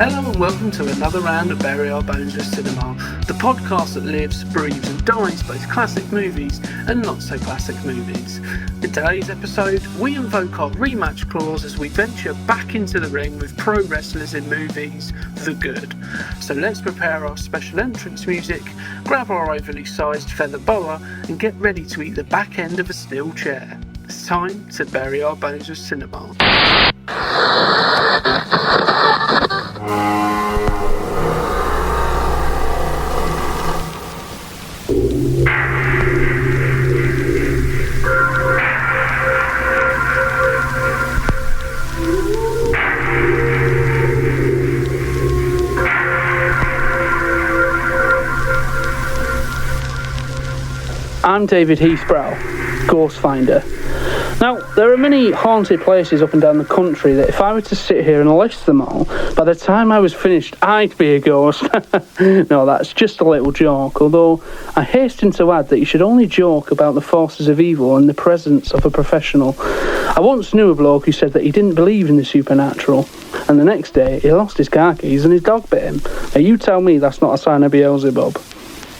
Hello and welcome to another round of Bury Our Bones with Cinema, the podcast that lives, breathes and dies both classic movies and not so classic movies. In today's episode, we invoke our rematch clause as we venture back into the ring with pro wrestlers in movies, The Good. So let's prepare our special entrance music, grab our overly sized feather boa and get ready to eat the back end of a steel chair. It's time to Bury Our Bones with Cinema. I'm David Heathbrow, Ghost Finder. Now, there are many haunted places up and down the country that if I were to sit here and list them all, by the time I was finished, I'd be a ghost. No, that's just a little joke, although I hasten to add that you should only joke about the forces of evil in the presence of a professional. I once knew a bloke who said that he didn't believe in the supernatural, and the next day he lost his car keys and his dog bit him. Now, you tell me that's not a sign of Beelzebub.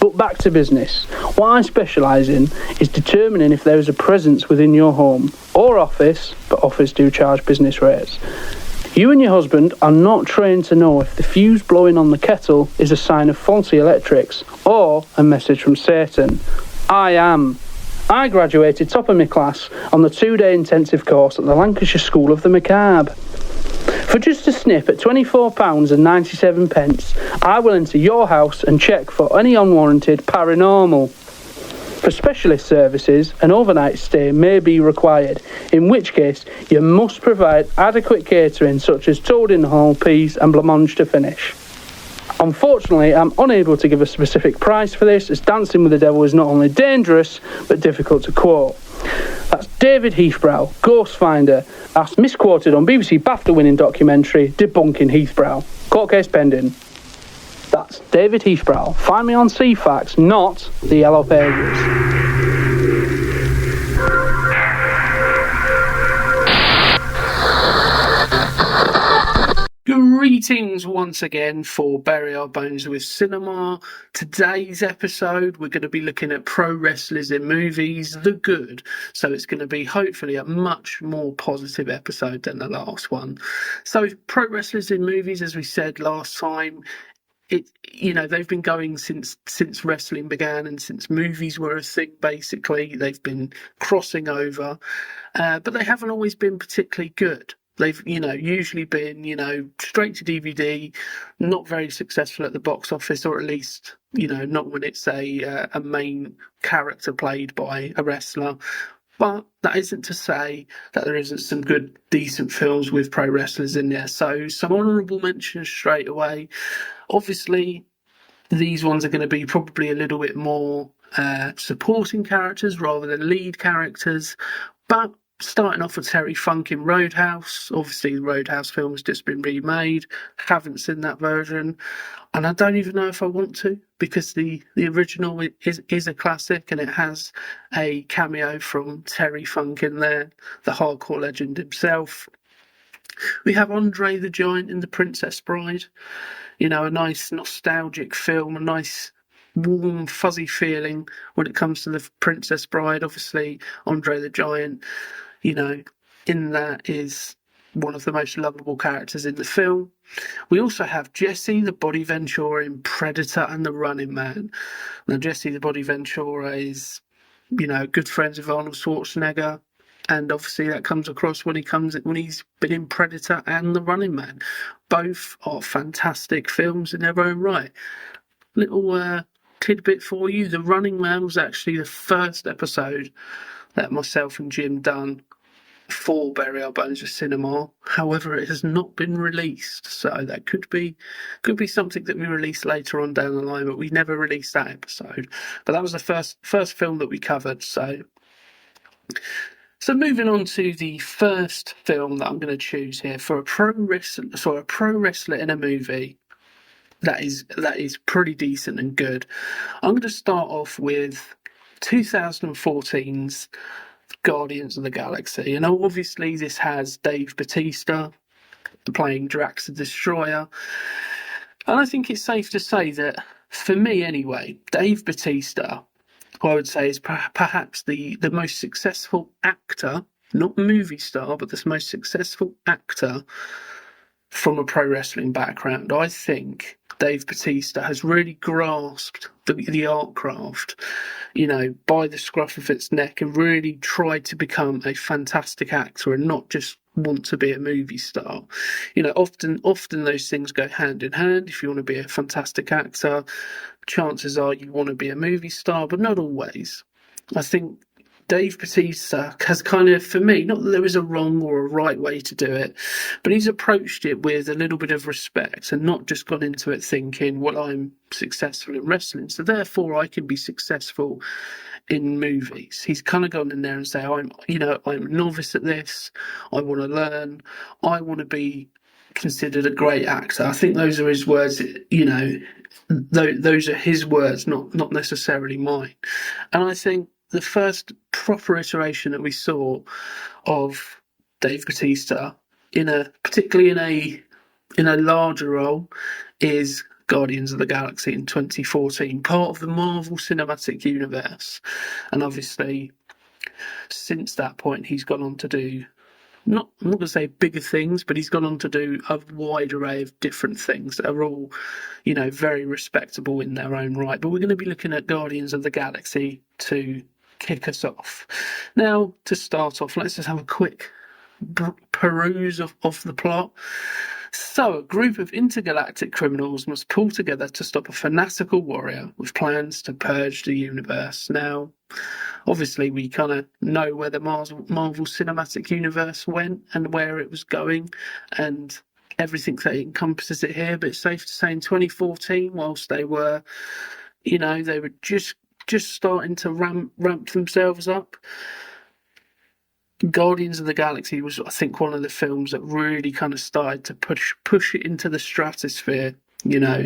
But back to business. What I specialise in is determining if there is a presence within your home or office, but office do charge business rates. You and your husband are not trained to know if the fuse blowing on the kettle is a sign of faulty electrics or a message from Satan. I am. I graduated top of my class on the 2-day intensive course at the Lancashire School of the Macabre. For just a snip at £24.97, I will enter your house and check for any unwarranted paranormal. For specialist services, an overnight stay may be required, in which case you must provide adequate catering such as toad in the hole, peas and blancmange to finish. Unfortunately, I'm unable to give a specific price for this, as Dancing with the Devil is not only dangerous, but difficult to quote. That's David Heathbrow, Ghost Finder, as misquoted on BBC BAFTA-winning documentary Debunking Heathbrow. Court case pending. That's David Heathbrow. Find me on CFAX, not the Yellow Pages. Greetings once again for Bury Our Bones with Cinema. Today's episode we're going to be looking at pro wrestlers in movies, The Good. So it's going to be hopefully a much more positive episode than the last one. So pro wrestlers in movies, as we said last time, they've been going since wrestling began and since movies were a thing. Basically, they've been crossing over, but they haven't always been particularly good. They've, usually been, straight to DVD, not very successful at the box office, or at least, not when it's a main character played by a wrestler. But that isn't to say that there isn't some good, decent films with pro wrestlers in there. So some honourable mentions straight away. Obviously, these ones are going to be probably a little bit more supporting characters rather than lead characters. But starting off with Terry Funk in Roadhouse. Obviously, the Roadhouse film has just been remade. Haven't seen that version. And I don't even know if I want to, because the original is a classic and it has a cameo from Terry Funk in there, the hardcore legend himself. We have Andre the Giant in The Princess Bride. A nice nostalgic film, a nice warm, fuzzy feeling when it comes to The Princess Bride. Obviously, Andre the Giant, in that is one of the most lovable characters in the film. We also have Jesse the Body Ventura in Predator and the Running Man. Now, Jesse the Body Ventura is, good friends with Arnold Schwarzenegger, and obviously that comes across when he's been in Predator and the Running Man. Both are fantastic films in their own right. Little tidbit for you: The Running Man was actually the first episode that myself and Jim done for Bury Our Bones with Cinema. However, it has not been released, so that could be something that we release later on down the line, but we never released that episode. But that was the first film that we covered. So moving on to the first film that I'm going to choose here for a pro wrestler in a movie that is pretty decent and good. I'm going to start off with 2014's Guardians of the Galaxy. Obviously this has Dave Bautista playing Drax the Destroyer. And I think it's safe to say that, for me anyway, Dave Bautista, I would say, is perhaps the most successful actor, not movie star, but the most successful actor from a pro wrestling background. I think Dave Bautista has really grasped the art craft, by the scruff of its neck, and really tried to become a fantastic actor and not just want to be a movie star. Often those things go hand in hand. If you want to be a fantastic actor, chances are you want to be a movie star, but not always. I think Dave Bautista has kind of, for me, not that there is a wrong or a right way to do it, but he's approached it with a little bit of respect and not just gone into it thinking, well, I'm successful in wrestling, so therefore I can be successful in movies. He's kind of gone in there and say, I'm a novice at this. I want to learn. I want to be considered a great actor. I think those are his words, those are his words, not necessarily mine. And I think the first proper iteration that we saw of Dave Bautista, particularly in a larger role, is Guardians of the Galaxy in 2014, part of the Marvel Cinematic Universe. And obviously, since that point, he's gone on to do, I'm not going to say bigger things, but he's gone on to do a wide array of different things that are all, very respectable in their own right. But we're going to be looking at Guardians of the Galaxy to kick us off. Now, to start off, let's just have a quick peruse of the plot. So, a group of intergalactic criminals must pull together to stop a fanatical warrior with plans to purge the universe. Now, obviously, we kind of know where the Marvel Cinematic Universe went and where it was going, and everything that encompasses it here. But it's safe to say in 2014, whilst they were, they were just starting to ramp themselves up, Guardians of the Galaxy was, I think, one of the films that really kind of started to push it into the stratosphere,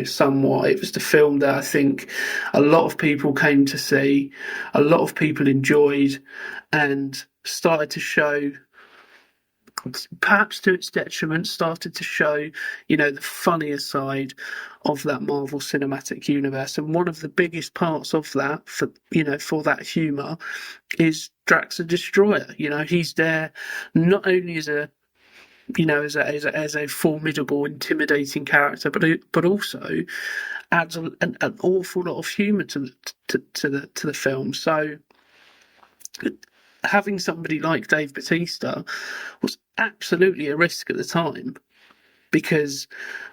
somewhat. It was the film that I think a lot of people came to see, a lot of people enjoyed, and started to show, perhaps to its detriment, started to show, the funnier side of that Marvel Cinematic Universe. And one of the biggest parts of that, for that humour, is Drax the Destroyer. He's there not only as a formidable, intimidating character, but also adds an awful lot of humour to the film. So, having somebody like Dave Bautista was absolutely a risk at the time, because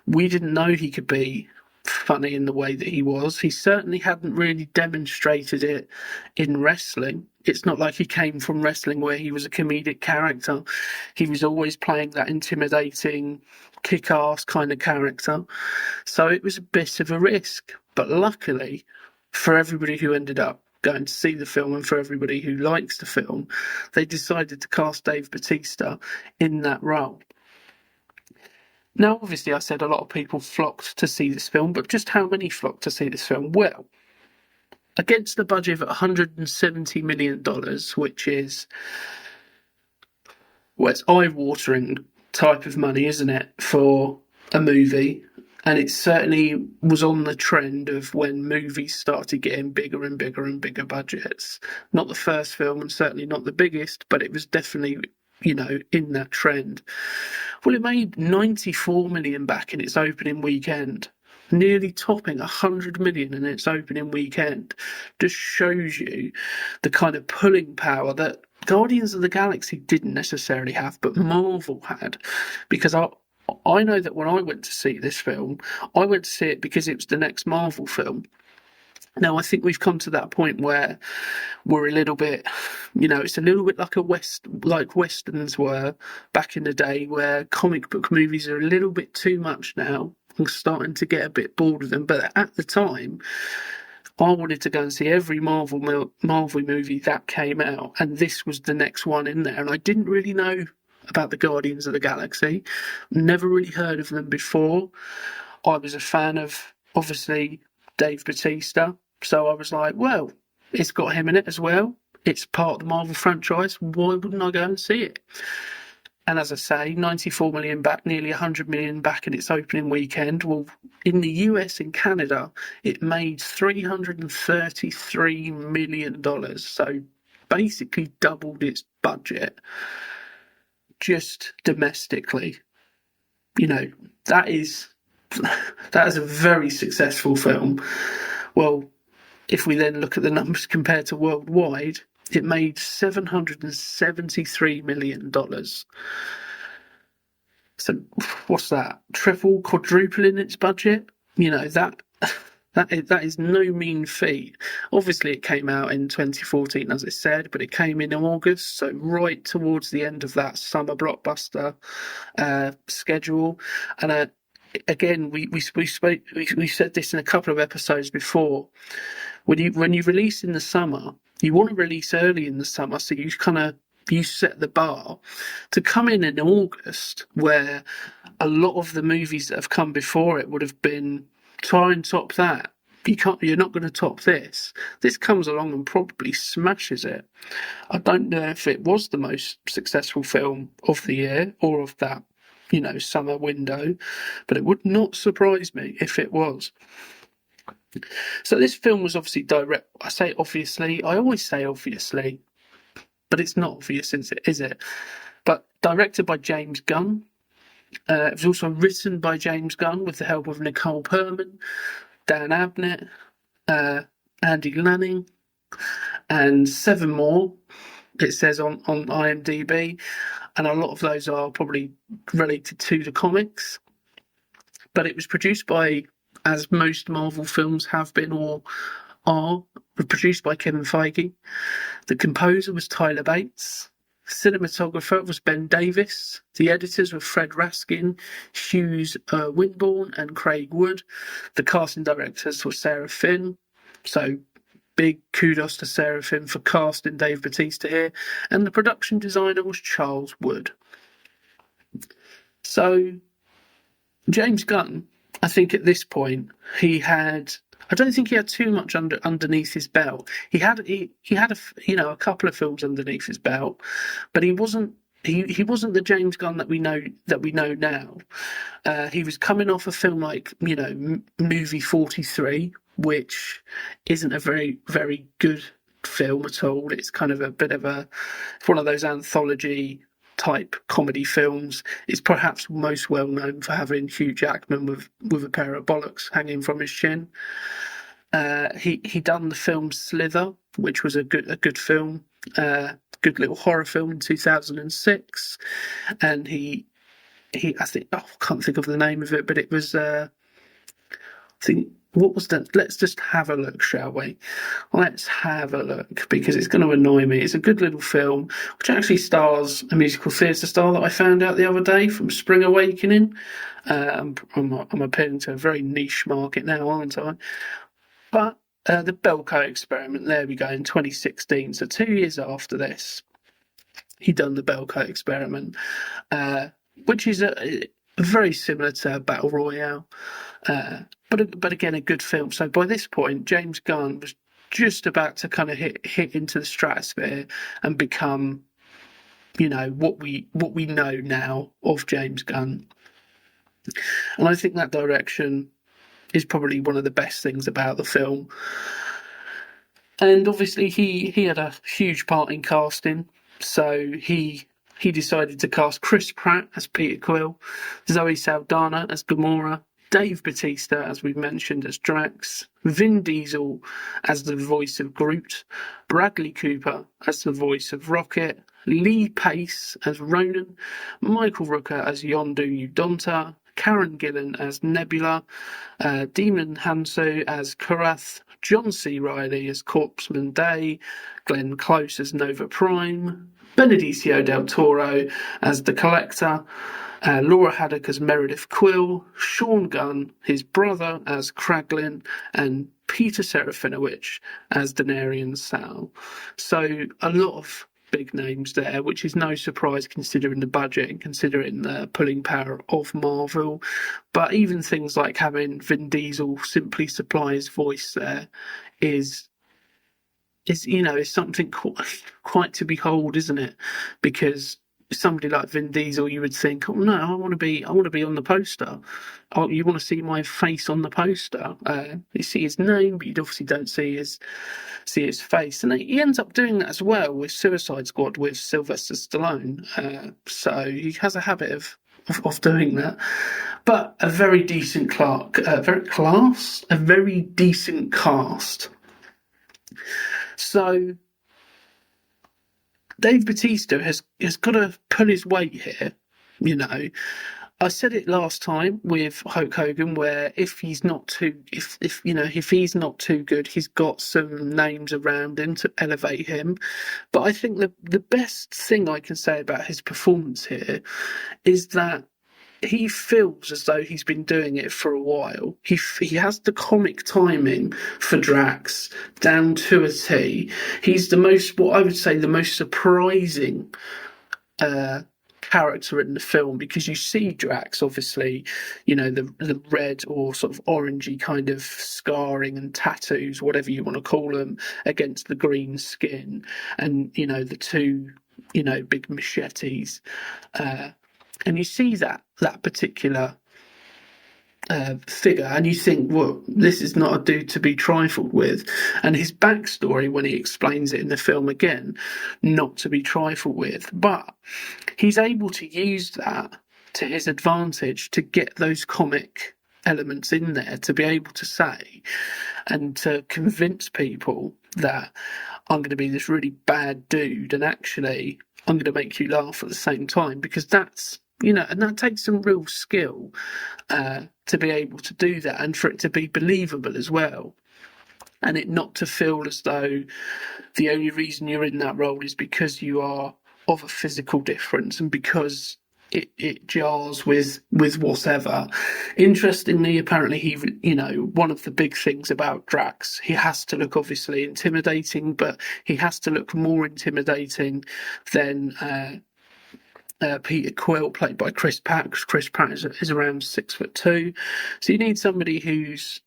we didn't know he could be funny in the way that he was. He certainly hadn't really demonstrated it in wrestling. It's not like he came from wrestling where he was a comedic character. He was always playing that intimidating, kick-ass kind of character. So it was a bit of a risk. But luckily, for everybody who ended up going to see the film and for everybody who likes the film, they decided to cast Dave Bautista in that role. Now, obviously, I said a lot of people flocked to see this film, but just how many flocked to see this film? Well, against the budget of $170 million, which is, it's eye-watering type of money, isn't it, for a movie? And it certainly was on the trend of when movies started getting bigger and bigger and bigger budgets. Not the first film, and certainly not the biggest, but it was definitely, in that trend. Well, it made $94 million back in its opening weekend, nearly topping $100 million in its opening weekend. Just shows you the kind of pulling power that Guardians of the Galaxy didn't necessarily have, but Marvel had. Because I know that when I went to see this film, I went to see it because it was the next Marvel film. Now, I think we've come to that point where we're a little bit, it's a little bit like Westerns were back in the day, where comic book movies are a little bit too much now. I'm starting to get a bit bored of them. But at the time, I wanted to go and see every Marvel movie that came out, and this was the next one in there. And I didn't really know about the Guardians of the Galaxy. Never really heard of them before. I was a fan of, obviously, Dave Bautista, so I was like, well, it's got him in it as well. It's part of the Marvel franchise. Why wouldn't I go and see it? And as I say, 94 million back, nearly 100 million back in its opening weekend. Well, in the US and Canada, it made $333 million. So basically doubled its budget just domestically. You know, that is a very successful film. Well, if we then look at the numbers compared to worldwide, it made $773 million. So what's that? Triple, quadrupling its budget? You know, that is no mean feat. Obviously, it came out in 2014, as I said, but it came in August, so right towards the end of that summer blockbuster schedule. And again, we said this in a couple of episodes before. When you release in the summer, you want to release early in the summer, so you set the bar. To come in August, where a lot of the movies that have come before it would have been try and top that. You're not going to top this. This comes along and probably smashes it. I don't know if it was the most successful film of the year or of that, summer window, but it would not surprise me if it was. So this film was obviously direct. I say obviously. I always say obviously, but it's not obvious, is it? But directed by James Gunn. It was also written by James Gunn with the help of Nicole Perman, Dan Abnett, Andy Lanning, and 7 more, it says on IMDb. And a lot of those are probably related to the comics. But it was produced by, as most Marvel films have been or are, produced by Kevin Feige. The composer was Tyler Bates. Cinematographer was Ben Davis. The editors were Fred Raskin, Hughes Winborn, and Craig Wood. The casting directors were Sarah Finn. So big kudos to Sarah Finn for casting Dave Bautista here. And the production designer was Charles Wood. So James Gunn, I think at this point, I don't think he had too much underneath his belt. He had a couple of films underneath his belt, but he wasn't the James Gunn that we know now. He was coming off a film like Movie 43, which isn't a very, very good film at all. It's kind of it's one of those anthology type comedy films. It's perhaps most well known for having Hugh Jackman with a pair of bollocks hanging from his chin. He done the film Slither, which was a good film, good little horror film in 2006, and I can't think of the name of it, but it was what was that? Let's just have a look, shall we? Let's have a look, because it's going to annoy me. It's a good little film, which actually stars a musical theatre star that I found out the other day from Spring Awakening. I'm appealing to a very niche market now, aren't I? But the Belko Experiment, there we go, in 2016. So 2 years after this, he done the Belko Experiment, which is very similar to Battle Royale. But again, a good film. So by this point, James Gunn was just about to kind of hit into the stratosphere and become, what we know now of James Gunn. And I think that direction is probably one of the best things about the film. And obviously, he had a huge part in casting. So he decided to cast Chris Pratt as Peter Quill, Zoe Saldana as Gamora, Dave Bautista, as we've mentioned, as Drax, Vin Diesel as the voice of Groot, Bradley Cooper as the voice of Rocket, Lee Pace as Ronan, Michael Rooker as Yondu Udonta, Karen Gillan as Nebula, Demon Hanso as Karath, John C. Reilly as Corpseman Day, Glenn Close as Nova Prime, Benicio del Toro as The Collector, Laura Haddock as Meredith Quill, Sean Gunn, his brother, as Kraglin, and Peter Serafinowicz as Denarian Sal. So a lot of big names there, which is no surprise considering the budget and considering the pulling power of Marvel. But even things like having Vin Diesel simply supply his voice there is something quite to behold, isn't it? Because somebody like Vin Diesel, you would think, oh no, I want to be on the poster. Oh, you want to see my face on the poster. You see his name, but you obviously don't see his face. And he ends up doing that as well with Suicide Squad with Sylvester Stallone. So he has a habit of doing that. But a very decent a very decent cast. So Dave Bautista has got to pull his weight here. You know, I said it last time with Hulk Hogan, where if he's not too good, he's got some names around him to elevate him. But I think the best thing I can say about his performance here is that he feels as though he's been doing it for a while. He has the comic timing for Drax down to a T. He's what I would say the most surprising character in the film, because you see Drax, obviously, the red or sort of orangey kind of scarring and tattoos, whatever you want to call them, against the green skin, and the two big machetes. And you see that particular figure, and you think, well, this is not a dude to be trifled with. And his backstory, when he explains it in the film, again, not to be trifled with. But he's able to use that to his advantage to get those comic elements in there, to be able to say and to convince people that I'm going to be this really bad dude, and actually I'm going to make you laugh at the same time, because that's, and that takes some real skill to be able to do that, and for it to be believable as well, and it not to feel as though the only reason you're in that role is because you are of a physical difference and because it jars with whatever. Interestingly, apparently one of the big things about Drax, he has to look obviously intimidating, but he has to look more intimidating than Peter Quill, played by Chris Pratt. Chris Pratt is around 6'2", so you need somebody who's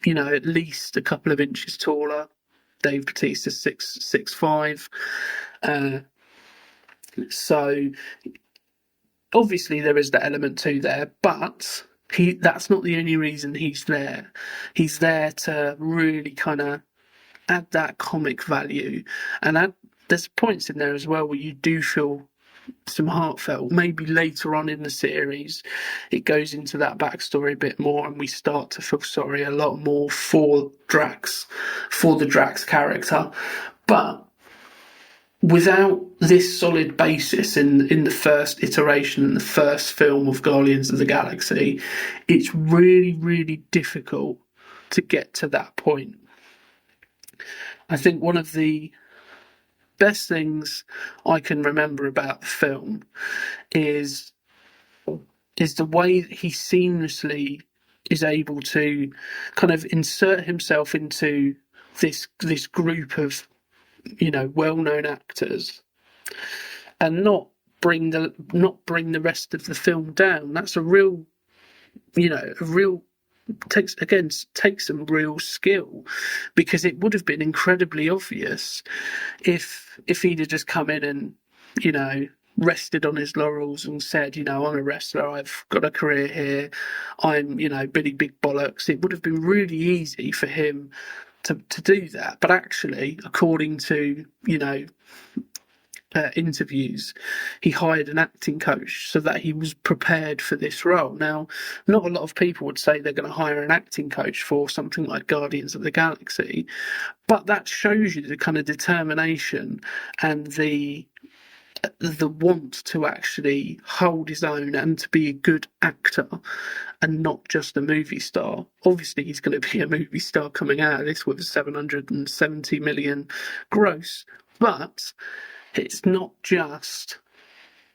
at least a couple of inches taller. Dave Bautista's 6'5", so obviously there is that element too there, but that's not the only reason he's there. He's there to really kind of add that comic value, and there's points in there as well where you do feel some heartfelt. Maybe later on in the series it goes into that backstory a bit more, and we start to feel sorry a lot more for the Drax character. But without this solid basis in the first iteration and the first film of Guardians of the Galaxy, it's really, really difficult to get to that point. I think one of the best things I can remember about the film is the way that he seamlessly is able to kind of insert himself into this group of well-known actors, and not bring the rest of the film down. That's takes some real skill, because it would have been incredibly obvious if he'd have just come in and rested on his laurels and said, I'm a wrestler, I've got a career here, I'm Billy Big Bollocks. It would have been really easy for him to do that. But actually, according to interviews, he hired an acting coach so that he was prepared for this role. Now, not a lot of people would say they're going to hire an acting coach for something like Guardians of the Galaxy, but that shows you the kind of determination and the want to actually hold his own and to be a good actor and not just a movie star. Obviously, he's going to be a movie star coming out of this with a 770 million gross, but it's not just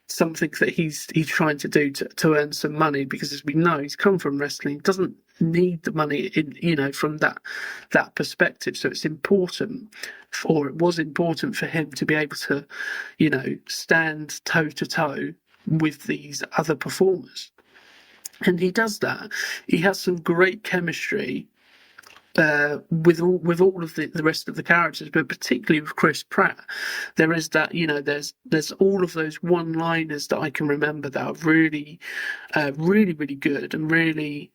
something that he's trying to do to earn some money, because as we know, he's come from wrestling, doesn't need the money from that perspective. So it's important, or it was important for him to be able to stand toe to toe with these other performers, and he does that. He has some great chemistry with all of the rest of the characters, but particularly with Chris Pratt, there is that, there's all of those one-liners that I can remember that are really, really, really good and really,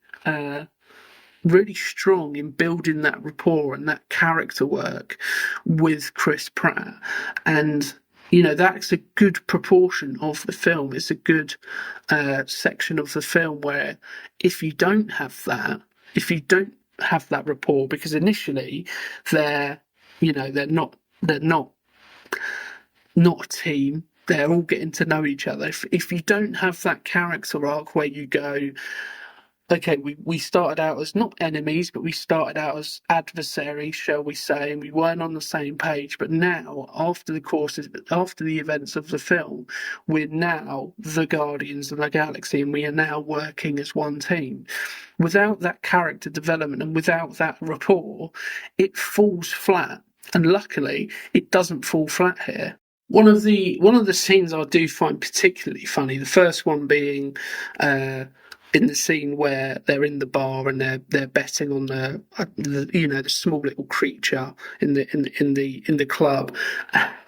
really strong in building that rapport and that character work with Chris Pratt. And that's a good proportion of the film. It's a good section of the film where if you don't have that rapport, because initially they're not a team, they're all getting to know each other. If you don't have that character arc where you go, okay, we started out as not enemies, but we started out as adversaries, shall we say, and we weren't on the same page. But now, after the events of the film, we're now the Guardians of the Galaxy, and we are now working as one team. Without that character development and without that rapport, it falls flat. And luckily, it doesn't fall flat here. One of the scenes I do find particularly funny, the first one being in the scene where they're in the bar and they're betting on the small little creature in the club,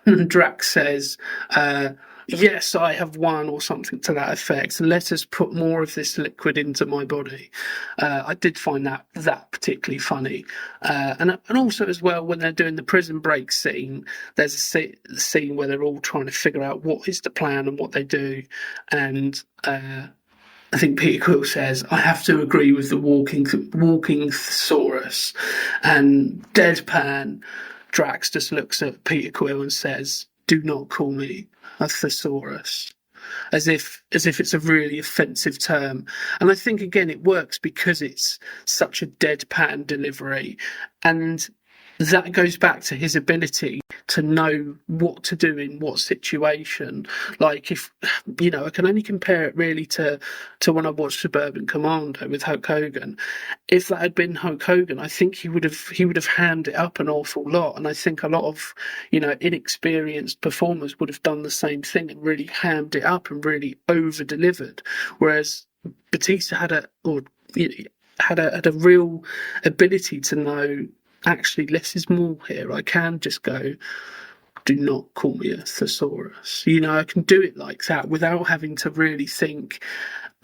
and Drax says, "Yes, I have won," or something to that effect. "Let us put more of this liquid into my body." I did find that particularly funny, and also as well when they're doing the prison break scene, there's a scene where they're all trying to figure out what is the plan and what they do, and I think Peter Quill says, "I have to agree with the walking thesaurus," and deadpan Drax just looks at Peter Quill and says, "Do not call me a thesaurus," as if it's a really offensive term. And I think again it works because it's such a deadpan delivery, and that goes back to his ability to know what to do in what situation. Like, if I can only compare it really to when I watched Suburban Commando with Hulk Hogan. If that had been Hulk Hogan, I think he would have hammed it up an awful lot, and I think a lot of inexperienced performers would have done the same thing and really hammed it up and really over delivered. Whereas Bautista had a real ability to know, actually, less is more here. I can just go, "Do not call me a thesaurus." I can do it like that without having to really think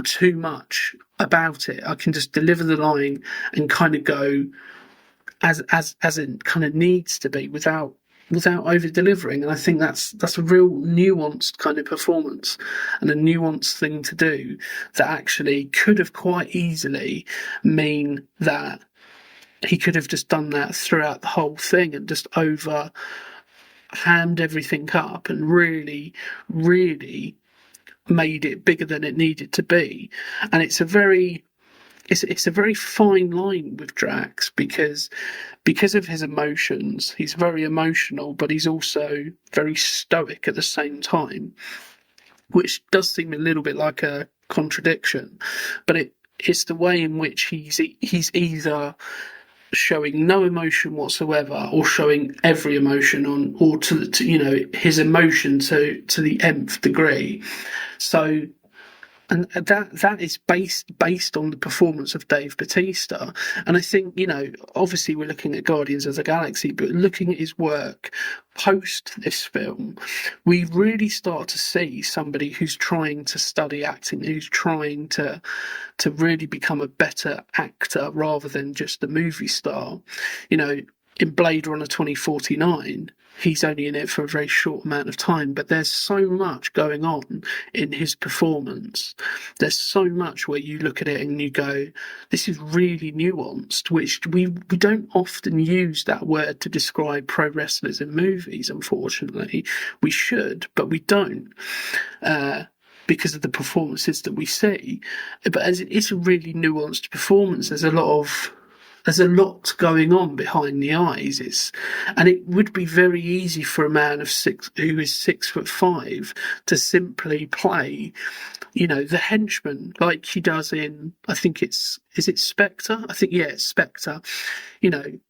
too much about it. I can just deliver the line and kind of go as it kind of needs to be without over delivering. And I think that's a real nuanced kind of performance and a nuanced thing to do that actually could have quite easily mean that he could have just done that throughout the whole thing and just hammed everything up and really, really made it bigger than it needed to be. And it's a very fine line with Drax because of his emotions. He's very emotional, but he's also very stoic at the same time, which does seem a little bit like a contradiction. But it's the way in which he's either showing no emotion whatsoever or showing every emotion or to his emotion to the nth degree. So, and that is based on the performance of Dave Bautista. And I think, obviously we're looking at Guardians of the Galaxy, but looking at his work post this film, we really start to see somebody who's trying to study acting, who's trying to really become a better actor rather than just a movie star. In Blade Runner 2049, he's only in it for a very short amount of time, but there's so much going on in his performance. There's so much where you look at it and you go, this is really nuanced, which we don't often use that word to describe pro wrestlers in movies, unfortunately. We should, but we don't. Because of the performances that we see. But as it's a really nuanced performance, there's a lot going on behind the eyes. And it would be very easy for a man who is 6'5" to simply play, the henchman like he does in, I think is it Spectre? I think, yeah, it's Spectre.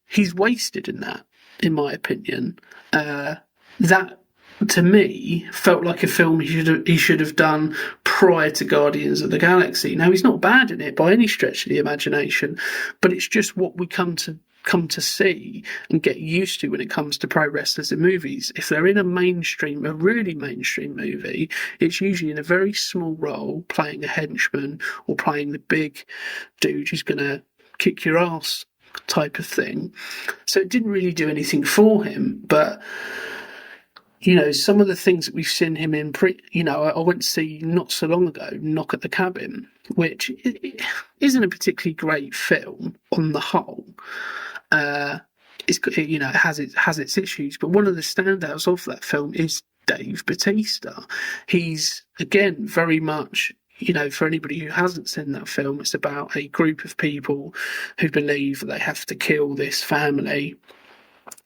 He's wasted in that, in my opinion. That, to me, felt like a film he should have done prior to Guardians of the Galaxy. Now, he's not bad in it by any stretch of the imagination, but it's just what we come to come to see and get used to when it comes to pro wrestlers in movies. If they're in a really mainstream movie, it's usually in a very small role, playing a henchman or playing the big dude who's going to kick your ass type of thing. So it didn't really do anything for him, but some of the things that we've seen him in, I went to see not so long ago, Knock at the Cabin, which isn't a particularly great film on the whole. It has its issues, but one of the standouts of that film is Dave Bautista. He's, again, very much, for anybody who hasn't seen that film, it's about a group of people who believe they have to kill this family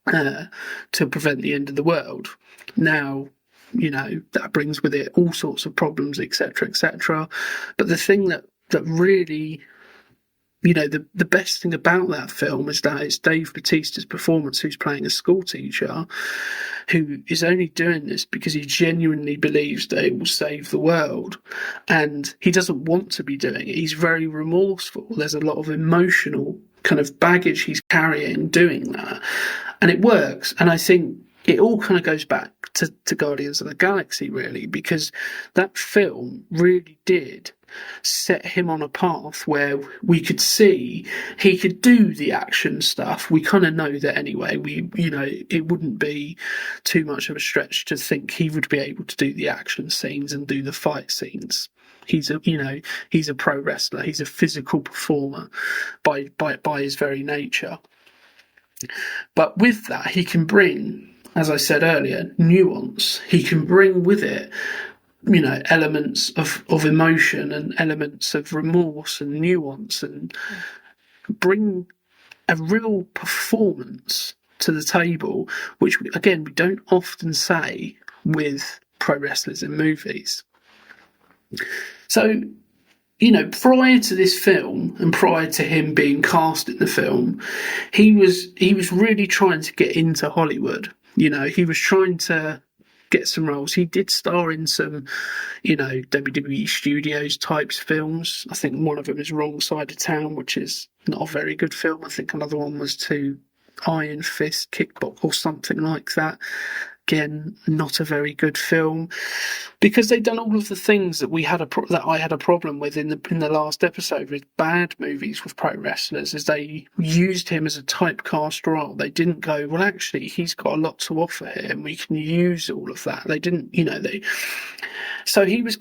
to prevent the end of the world. Now, that brings with it all sorts of problems, etc., etc. But the thing that really, the best thing about that film is that it's Dave Bautista's performance, who's playing a school teacher, who is only doing this because he genuinely believes that it will save the world. And he doesn't want to be doing it. He's very remorseful. There's a lot of emotional kind of baggage he's carrying doing that. And it works. And I think it all kind of goes back to Guardians of the Galaxy, really, because that film really did set him on a path where we could see he could do the action stuff. We kind of know that anyway. It wouldn't be too much of a stretch to think he would be able to do the action scenes and do the fight scenes. He's a pro wrestler. He's a physical performer by his very nature. But with that, he can bring, as I said earlier, nuance. He can bring with it, elements of emotion and elements of remorse and nuance, and bring a real performance to the table, which, again, we don't often say with pro wrestlers in movies. So, prior to this film and prior to him being cast in the film, he was really trying to get into Hollywood. He was trying to get some roles. He did star in some, WWE Studios types films. I think one of them is Wrong Side of Town, which is not a very good film. I think another one was Iron Fist Kickbox or something like that. Again, not a very good film, because they've done all of the things that I had a problem with in the last episode with bad movies with pro wrestlers, is they used him as a typecast role. They didn't go, well, actually, he's got a lot to offer here, and we can use all of that. They didn't, So he was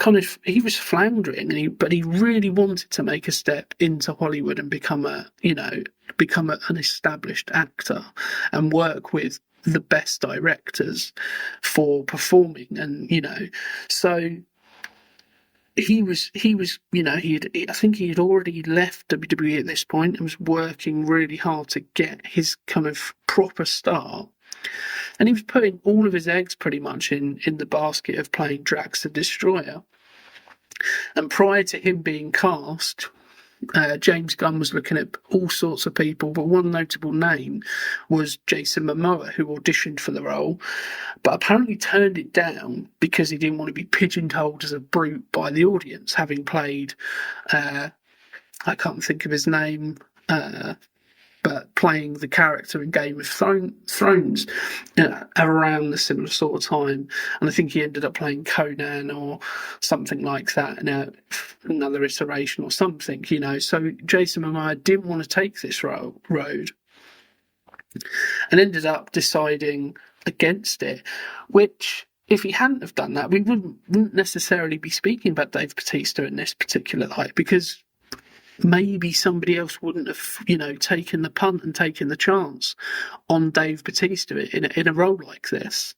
floundering, but he really wanted to make a step into Hollywood and become an established actor and work with the best directors for performing. And so I think he had already left WWE at this point and was working really hard to get his kind of proper start. And he was putting all of his eggs pretty much in the basket of playing Drax the Destroyer. And prior to him being cast, James Gunn was looking at all sorts of people, but one notable name was Jason Momoa, who auditioned for the role, but apparently turned it down because he didn't want to be pigeonholed as a brute by the audience, having played, I can't think of his name, but playing the character in Game of Thrones around the similar sort of time. And I think he ended up playing Conan or something like that in another iteration or something, So Jason Momoa didn't want to take this road and ended up deciding against it, which, if he hadn't have done that, we wouldn't necessarily be speaking about Dave Bautista in this particular light, because maybe somebody else wouldn't have, taken the punt and taken the chance on Dave Bautista in a role like this.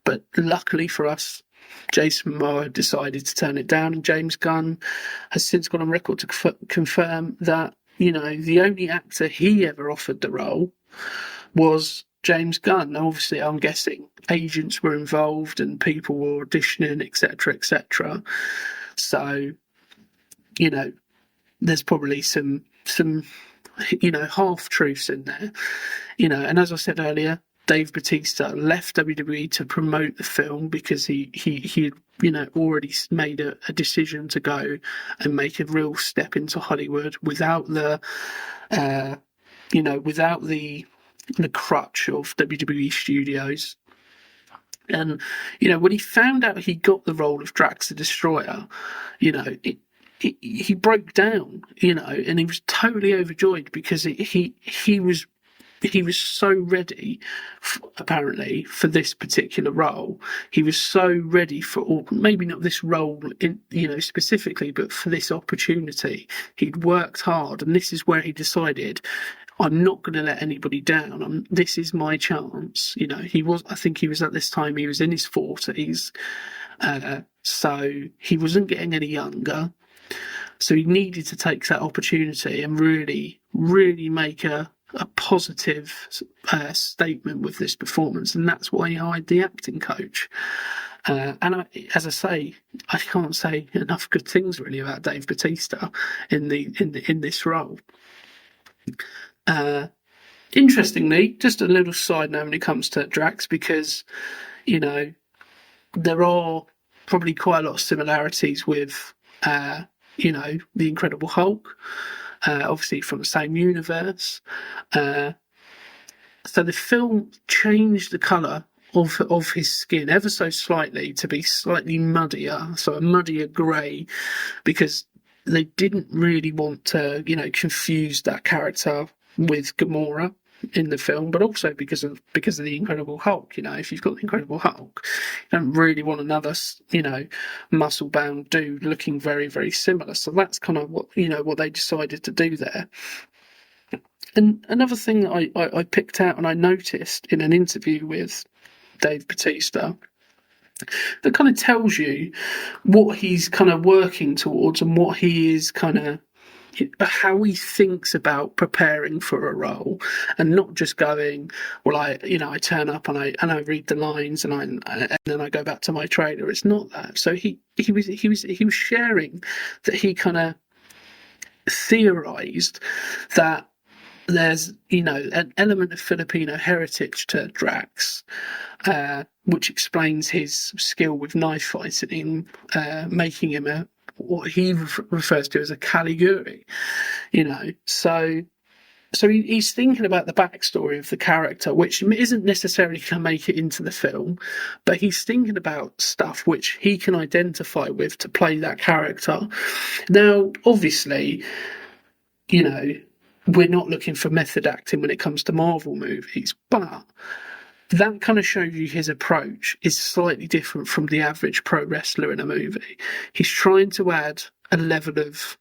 But luckily for us, Jason Momoa decided to turn it down, and James Gunn has since gone on record to confirm that, the only actor he ever offered the role was James Gunn. Now, obviously, I'm guessing agents were involved and people were auditioning, etc., etc. So, there's probably some half truths in there, and as I said earlier, Dave Bautista left WWE to promote the film because he had already made a decision to go and make a real step into Hollywood without the without the crutch of WWE Studios. And, when he found out he got the role of Drax the Destroyer, he broke down, and he was totally overjoyed because he was so ready, apparently, for this particular role. He was so ready for, or maybe not this role, specifically, but for this opportunity. He'd worked hard, and this is where he decided, I'm not going to let anybody down. This is my chance. I think he was at this time, he was in his 40s. So he wasn't getting any younger. So he needed to take that opportunity and really, really make a positive statement with this performance. And that's why he hired the acting coach. And as I say, I can't say enough good things really about Dave Bautista in this role. Interestingly, just a little side note when it comes to Drax, because there are probably quite a lot of similarities with the Incredible Hulk, obviously from the same universe. So the film changed the colour of his skin ever so slightly to be slightly muddier, so a muddier grey, because they didn't really want to, confuse that character with Gamora in the film, but also because of the Incredible Hulk. If you've got the Incredible Hulk, you don't really want another, muscle-bound dude looking very, very similar. So that's kind of what they decided to do there. And another thing that I picked out and I noticed in an interview with Dave Bautista that kind of tells you what he's kind of working towards and what he is kind of, how he thinks about preparing for a role, and not just going, well, I turn up and I read the lines and then I go back to my trailer. It's not that. So he was sharing that he kind of theorized that there's an element of Filipino heritage to Drax, which explains his skill with knife fighting, making him what he refers to as a Caliguri, So he's thinking about the backstory of the character, which isn't necessarily going to make it into the film, but he's thinking about stuff which he can identify with to play that character. Now, obviously, we're not looking for method acting when it comes to Marvel movies, but that kind of shows you his approach is slightly different from the average pro wrestler in a movie. He's trying to add a level of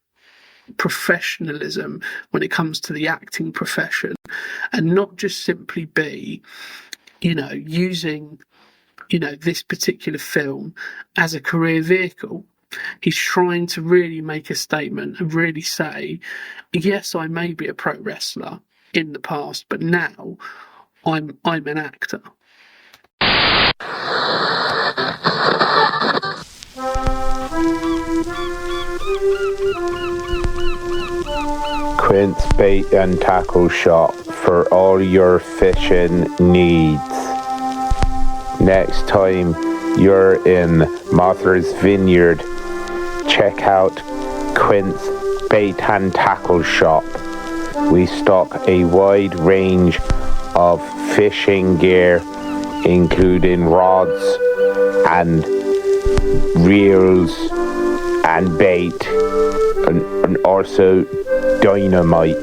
professionalism when it comes to the acting profession, and not just simply be, using, this particular film as a career vehicle. He's trying to really make a statement and really say, yes, I may be a pro wrestler in the past, but now I'm an actor. Quint's Bait and Tackle Shop for all your fishing needs. Next time you're in Martha's Vineyard, check out Quint's Bait and Tackle Shop. We stock a wide range of fishing gear, including rods and reels and bait, and also dynamite.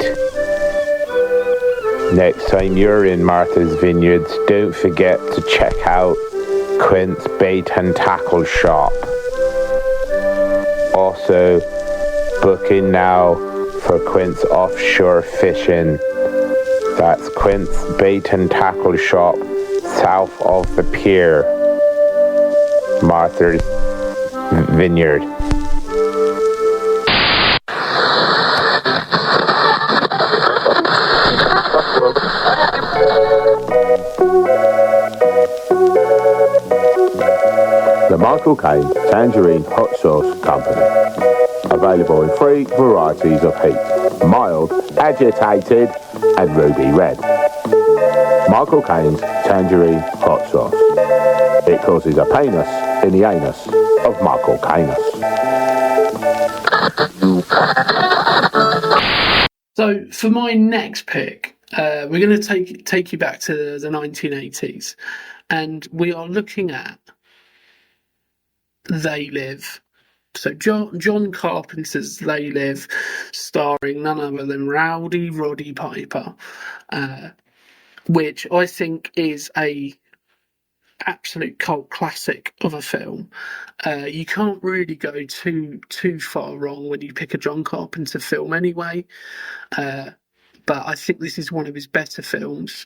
Next time you're in Martha's Vineyards, don't forget to check out Quint's Bait and Tackle Shop. Also, booking now for Quint's offshore fishing. That's Quint's Bait and Tackle Shop, south of the pier, Martha's Vineyard. The Michael Caine Tangerine Hot Sauce Company. Available in 3 varieties of heat: mild, agitated, and ruby red. Michael Caine's Tangerine Hot Sauce. It causes a painus in the anus of Michael Cainus. So for my next pick, we're going to take you back to the 1980s, and we are looking at They Live. So John Carpenter's They Live, starring none other than Roddy Piper, which I think is a absolute cult classic of a film. You can't really go too far wrong when you pick a John Carpenter film anyway. But I think this is one of his better films.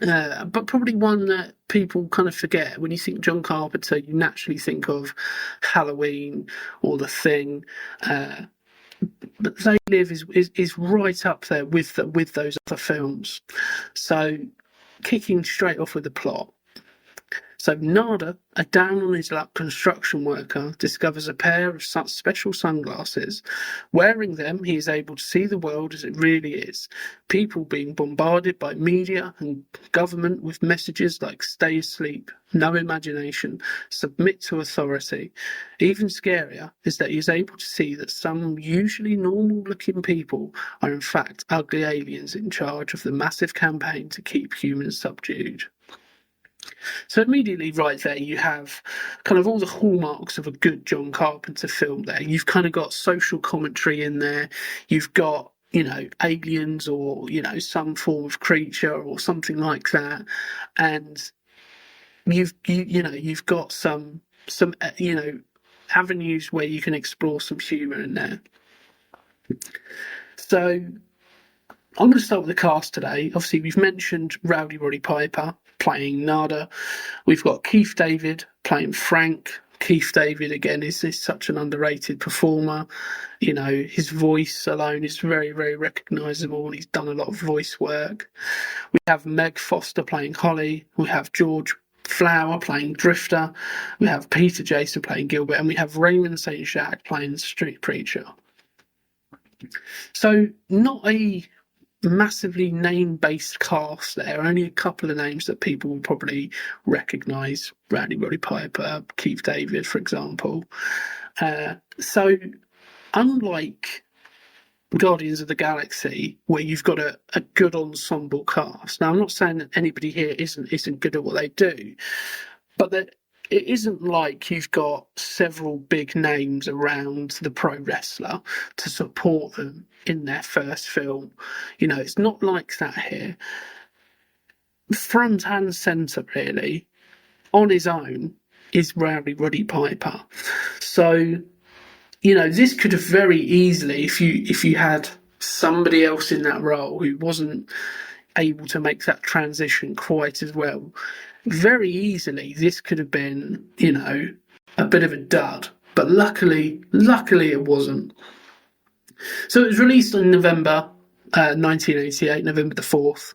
But probably one that people kind of forget. When you think John Carpenter, you naturally think of Halloween or The Thing. But They Live is right up there with those other films. So, kicking straight off with the plot. So Nada, a down-on-his-luck construction worker, discovers a pair of such special sunglasses. Wearing them, he is able to see the world as it really is. People being bombarded by media and government with messages like stay asleep, no imagination, submit to authority. Even scarier is that he is able to see that some usually normal-looking people are in fact ugly aliens in charge of the massive campaign to keep humans subdued. So immediately right there you have kind of all the hallmarks of a good John Carpenter film there. You've kind of got social commentary in there. You've got, aliens or, some form of creature or something like that. And you've got some avenues where you can explore some humour in there. So I'm going to start with the cast today. Obviously, we've mentioned Roddy Piper playing Nada. We've got Keith David playing Frank. Keith David, again, is such an underrated performer. His voice alone is very, very recognisable, and he's done a lot of voice work. We have Meg Foster playing Holly. We have George Flower playing Drifter. We have Peter Jason playing Gilbert. And we have Raymond St. Jacques playing the Street Preacher. So, not a massively name-based cast there. Only a couple of names that people will probably recognise. Roddy Piper, Keith David, for example. So unlike Guardians of the Galaxy, where you've got a good ensemble cast. Now, I'm not saying that anybody here isn't good at what they do, but that it isn't like you've got several big names around the pro wrestler to support them in their first film. It's not like that here. Front and centre, really, on his own, is Roddy Piper. So, this could have very easily, if you had somebody else in that role who wasn't able to make that transition quite as well, very easily this could have been, a bit of a dud. But luckily it wasn't. So it was released in November 1988, November the 4th,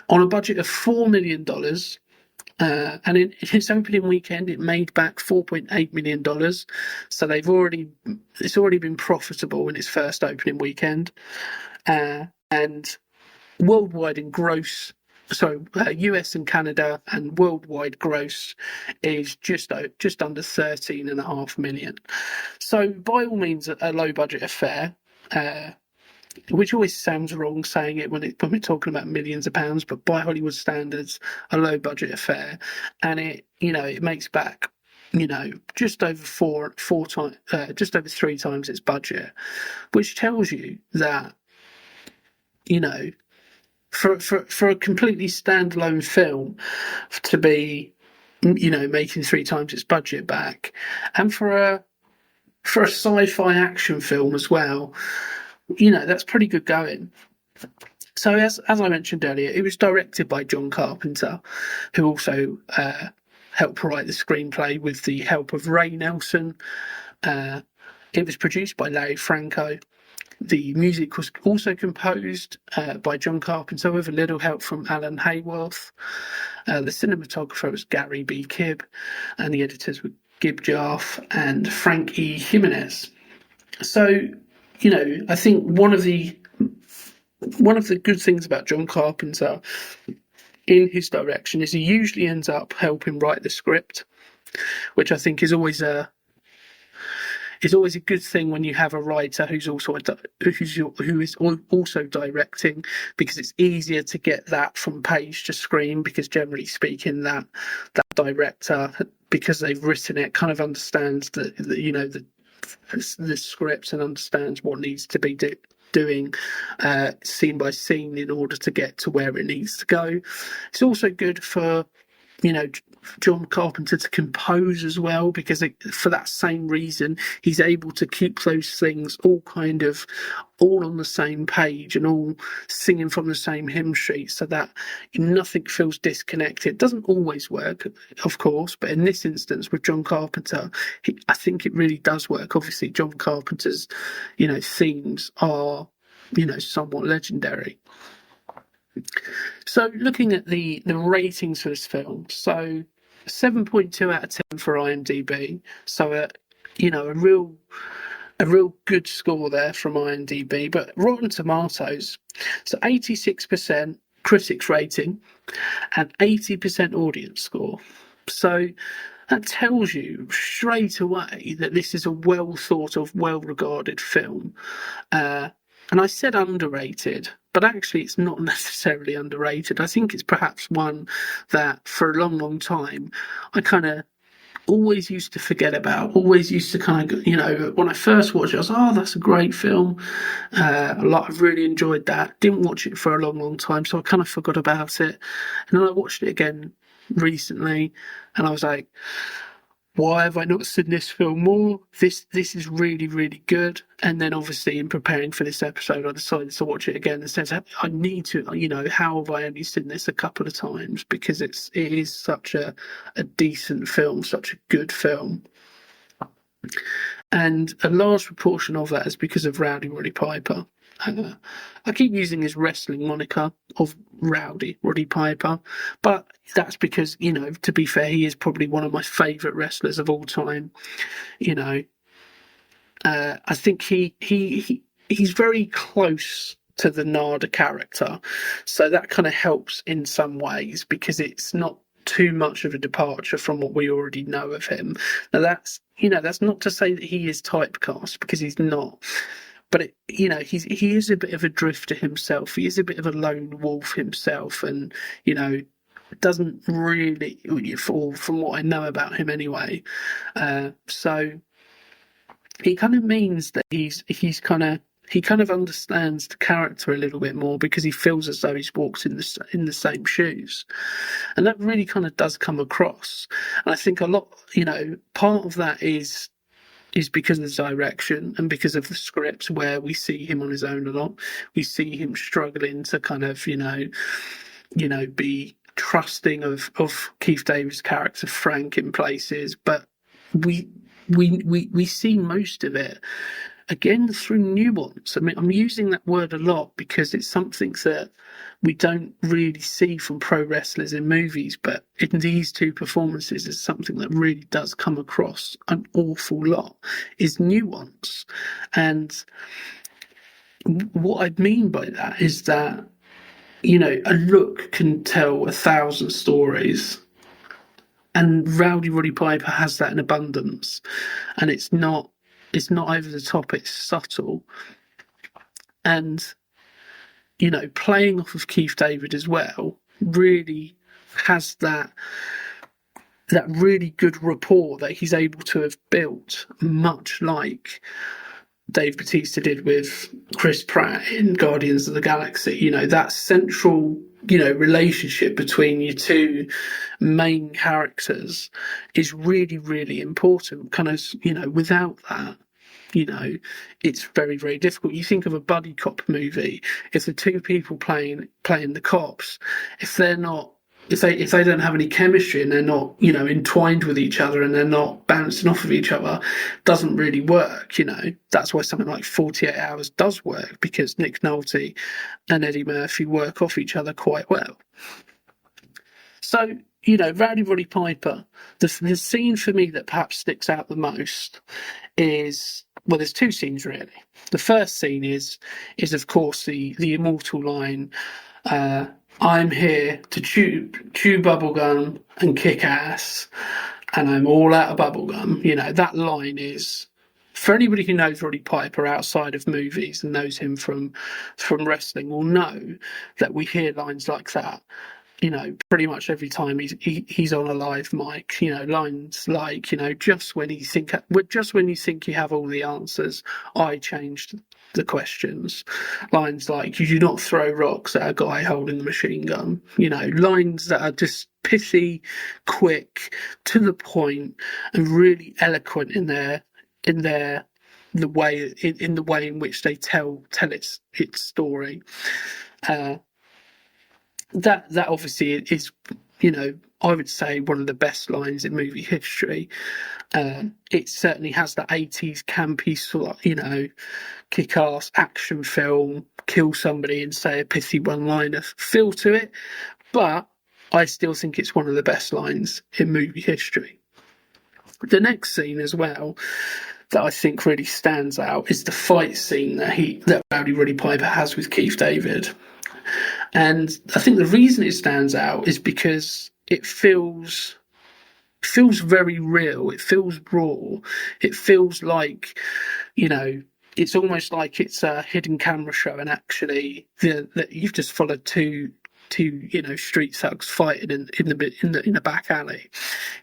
on a budget of $4 million. And in its opening weekend, it made back $4.8 million. So it's already been profitable in its first opening weekend. And worldwide in gross, US and Canada, and worldwide gross is just under 13.5 million. So by all means, a low budget affair, which always sounds wrong saying it when we're talking about millions of pounds, but by Hollywood standards, a low budget affair, and it makes back just over just over 3 times its budget, which tells you that for a completely standalone film to be making 3 times its budget back, and for a sci-fi action film as well, that's pretty good going. So as I mentioned earlier, it was directed by John Carpenter, who also helped write the screenplay with the help of Ray Nelson. It was produced by Larry Franco. The music was also composed by John Carpenter with a little help from Alan Hayworth. The cinematographer was Gary B. Kibb, and the editors were Gib Jarf and Frank E. Jimenez. So, I think one of the good things about John Carpenter in his direction is he usually ends up helping write the script, which I think is always it's always a good thing when you have a writer who is also directing, because it's easier to get that from page to screen, because generally speaking that director, because they've written it, kind of understands the scripts and understands what needs to be doing scene by scene in order to get to where it needs to go. It's also good for John Carpenter to compose as well, because for that same reason he's able to keep those things all on the same page and all singing from the same hymn sheet, so that nothing feels disconnected. It doesn't always work, of course, but in this instance with John Carpenter, I think it really does work. Obviously John Carpenter's themes are somewhat legendary. So looking at the ratings for this film, so 7.2 out of 10 for IMDb, so a real good score there from IMDb. But Rotten Tomatoes, so 86% critics rating and 80% audience score. So that tells you straight away that this is a well thought of, well regarded film. And I said underrated, but actually it's not necessarily underrated. I think it's perhaps one that for a long, long time I kind of always used to forget about, always used to kind of, when I first watched it, I was that's a great film. I've really enjoyed that. Didn't watch it for a long, long time, so I kind of forgot about it. And then I watched it again recently, and I was like, why have I not seen this film more? This is really, really good. And then obviously in preparing for this episode, I decided to watch it again and said, I need to, how have I only seen this a couple of times? Because it is such a decent film, such a good film. And a large proportion of that is because of Roddy Piper. I keep using his wrestling moniker of Roddy Piper, but that's because, to be fair, he is probably one of my favourite wrestlers of all time. I think he's very close to the Nada character, so that kind of helps in some ways, because it's not too much of a departure from what we already know of him. Now that's not to say that he is typecast, because he's not. But he is a bit of a drifter himself. He is a bit of a lone wolf himself, and doesn't really, from what I know about him anyway. So he kind of means that he kind of understands the character a little bit more, because he feels as though he's walked in the same shoes, and that really kind of does come across. And I think a lot, part of that is because of the direction and because of the script, where we see him on his own a lot. We see him struggling to kind of, be trusting of Keith David's character Frank in places, but we see most of it again through nuance. I mean, I'm using that word a lot because it's something that we don't really see from pro wrestlers in movies, but in these two performances is something that really does come across an awful lot, is nuance. And what I mean by that is that, a look can tell 1,000 stories, and Roddy Piper has that in abundance, and it's not over the top, it's subtle. And playing off of Keith David as well really has that really good rapport that he's able to have built, much like Dave Bautista did with Chris Pratt in Guardians of the Galaxy. That central relationship between your two main characters is really, really important. Kind of, without that, it's very, very difficult. You think of a buddy cop movie, if the two people playing the cops, if they don't have any chemistry and they're not, entwined with each other and they're not bouncing off of each other, doesn't really work. That's why something like 48 Hours does work, because Nick Nolte and Eddie Murphy work off each other quite well. So, Roddy Piper, the scene for me that perhaps sticks out the most is, well, there's two scenes really. The first scene is of course the immortal line, I'm here to chew bubblegum and kick ass, and I'm all out of bubblegum. That line is for anybody who knows Roddy Piper outside of movies and knows him from wrestling will know that we hear lines like that, pretty much every time he's on a live mic. Lines like, just when you think you have all the answers, I changed the questions. Lines like, you do not throw rocks at a guy holding a machine gun. Lines that are just pithy, quick, to the point, and really eloquent in the way in which they tell its story. That obviously is, I would say one of the best lines in movie history. It certainly has the 80s campy sort of, kick-ass action film, kill somebody and say a pithy one-liner feel to it, but I still think it's one of the best lines in movie history. The next scene as well that I think really stands out is the fight scene that Roddy Piper has with Keith David. And I think the reason it stands out is because it feels very real. It feels raw. It feels like, it's almost like it's a hidden camera show, and actually that you've just followed two street thugs fighting in the back alley.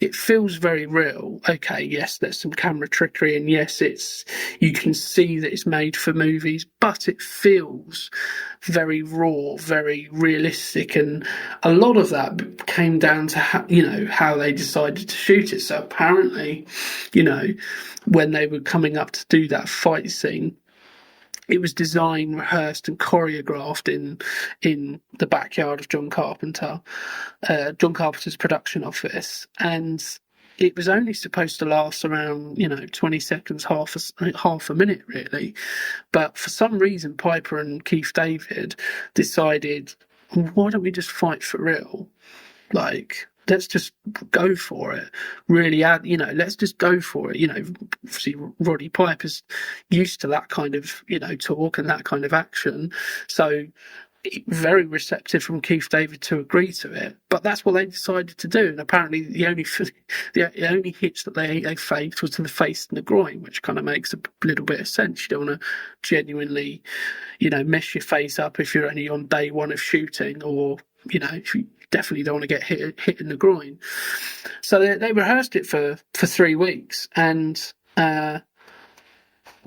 It feels very real. Okay, yes, there's some camera trickery, and yes, you can see that it's made for movies, but it feels very raw, very realistic, and a lot of that came down to how they decided to shoot it. So apparently, when they were coming up to do that fight scene, it was designed, rehearsed, and choreographed in the backyard of John Carpenter's production office, and it was only supposed to last around 20 seconds, half a minute really. But for some reason, Piper and Keith David decided, why don't we just fight for real? Let's just go for it. Really, let's just go for it. Obviously, Roddy Piper's used to that kind of, talk and that kind of action. So, very receptive from Keith David to agree to it. But that's what they decided to do. And apparently, the only hits that they faked was to the face and the groin, which kind of makes a little bit of sense. You don't want to genuinely, mess your face up if you're only on day one of shooting, or if you definitely don't want to get hit in the groin. So they rehearsed it for 3 weeks, and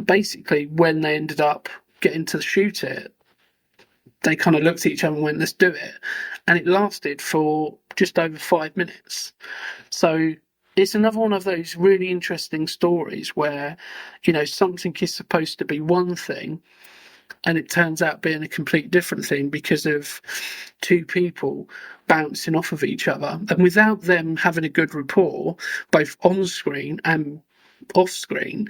basically when they ended up getting to shoot it, they kind of looked at each other and went, let's do it. And it lasted for just over 5 minutes. So it's another one of those really interesting stories where, something is supposed to be one thing, and it turns out being a complete different thing because of two people bouncing off of each other. And without them having a good rapport, both on screen and off screen,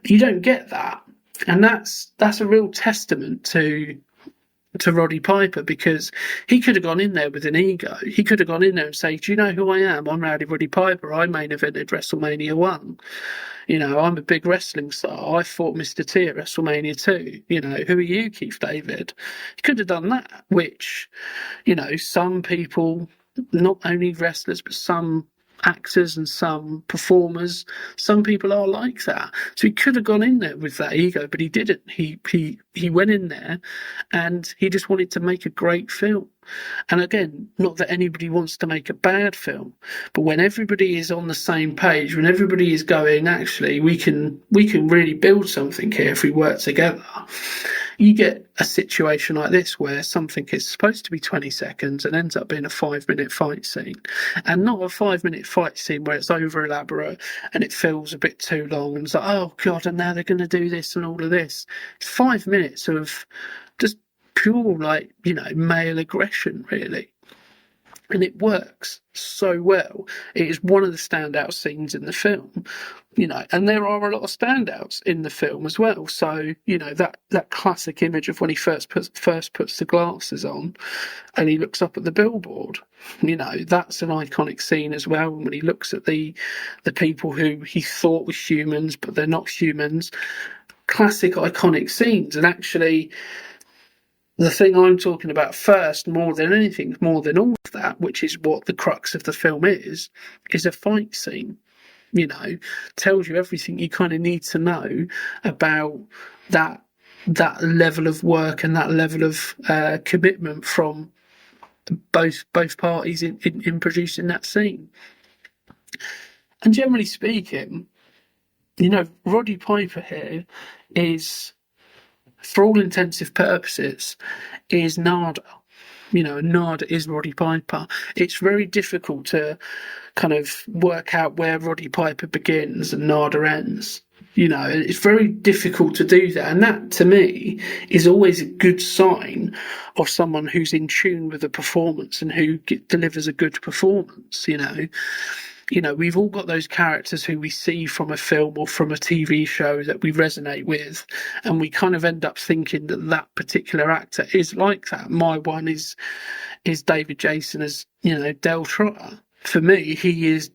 you don't get that. And that's a real testament to Roddy Piper, because he could have gone in there with an ego. He could have gone in there and said, do you know who I am? I'm Roddy Piper. I main evented WrestleMania 1. I'm a big wrestling star. I fought Mr. T at WrestleMania 2. Who are you, Keith David? He could have done that, which, some people, not only wrestlers, but some actors and some performers, some people are like that. So he could have gone in there with that ego, but he didn't. He went in there and he just wanted to make a great film. And again, not that anybody wants to make a bad film, but when everybody is on the same page, when everybody is going, actually, we can really build something here if we work together, you get a situation like this where something is supposed to be 20 seconds and ends up being a 5-minute fight scene. And not a 5-minute fight scene where it's over elaborate and it feels a bit too long and it's like, oh God, and now they're going to do this and all of this. It's 5 minutes of just pure, male aggression, really. And it works so well. It is one of the standout scenes in the film, and there are a lot of standouts in the film as well. So, that classic image of when he first puts the glasses on and he looks up at the billboard, that's an iconic scene as well. When he looks at the people who he thought were humans, but they're not humans. Classic, iconic scenes. And actually, the thing I'm talking about first, more than all of that, which is what the crux of the film is a fight scene. tells you everything you kind of need to know about that level of work and that level of commitment from both parties in producing that scene. And generally speaking, Roddy Piper here is, for all intensive purposes, is Nada. Nada is Roddy Piper. It's very difficult to kind of work out where Roddy Piper begins and Nada ends. It's very difficult to do that. And that, to me, is always a good sign of someone who's in tune with the performance and who delivers a good performance, we've all got those characters who we see from a film or from a TV show that we resonate with, and we kind of end up thinking that particular actor is like that. My one is David Jason as, Del Trotter. For me, he is